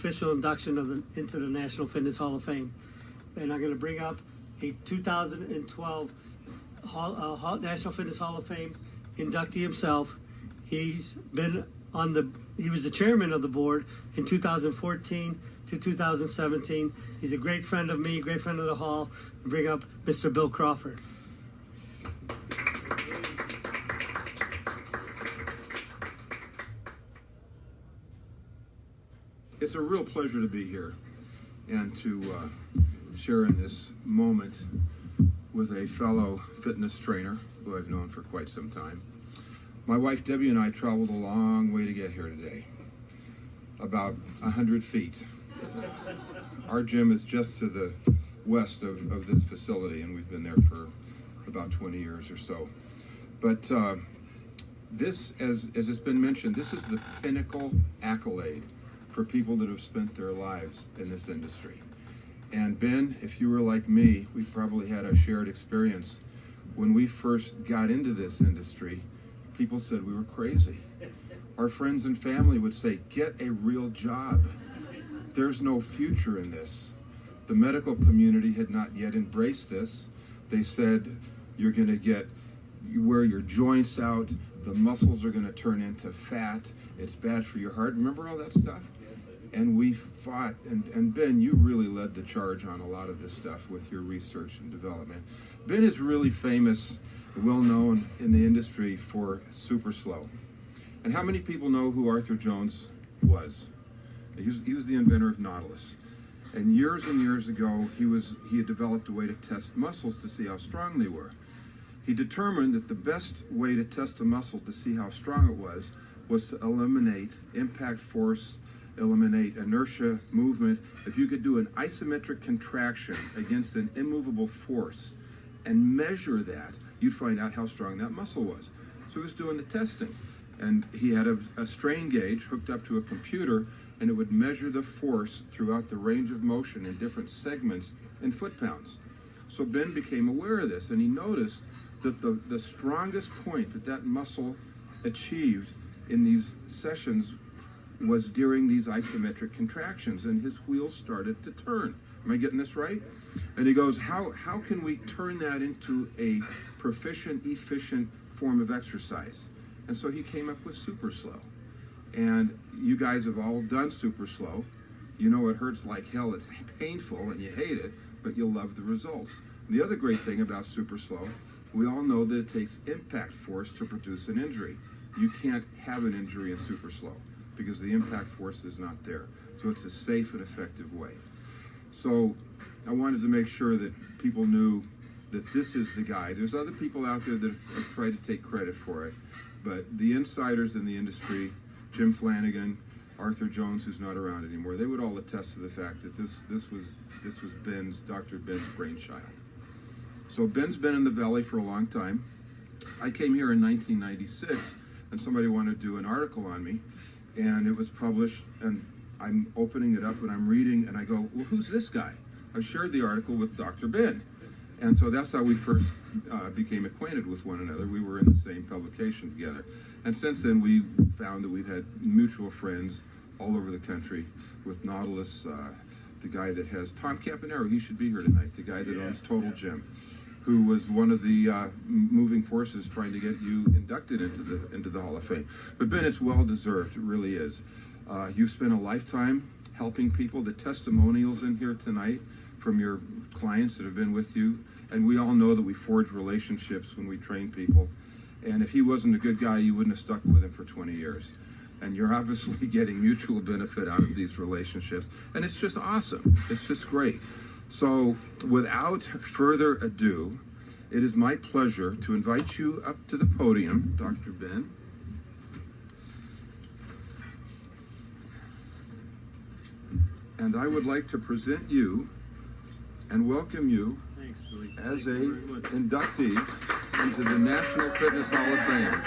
official induction into the National Fitness Hall of Fame. And I'm going to bring up a 2012 National Fitness Hall of Fame inductee himself. He was the chairman of the board in 2014 to 2017. He's a great friend of me, great friend of the hall. I bring up Mr. Bill Crawford. It's a real pleasure to be here and to share in this moment with a fellow fitness trainer who I've known for quite some time. My wife Debbie and I traveled a long way to get here today, about 100 feet. Our gym is just to the west of this facility, and we've been there for about 20 years or so. But this, as it's been mentioned, this is the pinnacle accolade for people that have spent their lives in this industry. And Ben, if you were like me, we probably had a shared experience. When we first got into this industry, people said we were crazy. Our friends and family would say, get a real job. There's no future in this. The medical community had not yet embraced this. They said, you're going to wear your joints out, the muscles are going to turn into fat, it's bad for your heart. Remember all that stuff? And we fought, and Ben, you really led the charge on a lot of this stuff with your research and development. Ben is really famous, well known in the industry for super slow. And how many people know who Arthur Jones was? He was the inventor of Nautilus. And years ago, he had developed a way to test muscles to see how strong they were. He determined that the best way to test a muscle to see how strong it was to eliminate impact force, eliminate inertia, movement. If you could do an isometric contraction against an immovable force and measure that, you'd find out how strong that muscle was. So he was doing the testing. And he had a strain gauge hooked up to a computer, and it would measure the force throughout the range of motion in different segments in foot-pounds. So Ben became aware of this, and he noticed that the strongest point that muscle achieved in these sessions was during these isometric contractions, and his wheels started to turn. Am I getting this right? And he goes, how can we turn that into a proficient, efficient form of exercise? And so he came up with super slow. And you guys have all done super slow. You know it hurts like hell, it's painful, and you hate it, but you'll love the results. And the other great thing about super slow, we all know that it takes impact force to produce an injury. You can't have an injury in super slow because the impact force is not there. So it's a safe and effective way. So I wanted to make sure that people knew that this is the guy. There's other people out there that have tried to take credit for it, but the insiders in the industry, Jim Flanagan, Arthur Jones, who's not around anymore, they would all attest to the fact that this was Dr. Ben's brainchild. So Ben's been in the Valley for a long time. I came here in 1996, and somebody wanted to do an article on me, and it was published, and I'm opening it up, and I'm reading, and I go, well, who's this guy? I shared the article with Dr. Ben. And so that's how we first became acquainted with one another. We were in the same publication together. And since then, we found that we've had mutual friends all over the country with Nautilus, the guy that has Tom Campanaro, he should be here tonight, the guy that owns Total Gym, who was one of the moving forces trying to get you inducted into the Hall of Fame. But Ben, it's well-deserved, it really is. You've spent a lifetime helping people. The testimonials in here tonight from your clients that have been with you, and we all know that we forge relationships when we train people. And if he wasn't a good guy, you wouldn't have stuck with him for 20 years. And you're obviously getting mutual benefit out of these relationships. And it's just awesome. It's just great. So without further ado, it is my pleasure to invite you up to the podium, Dr. Ben. And I would like to present you and welcome you as a inductee into the National Fitness Hall of Fame.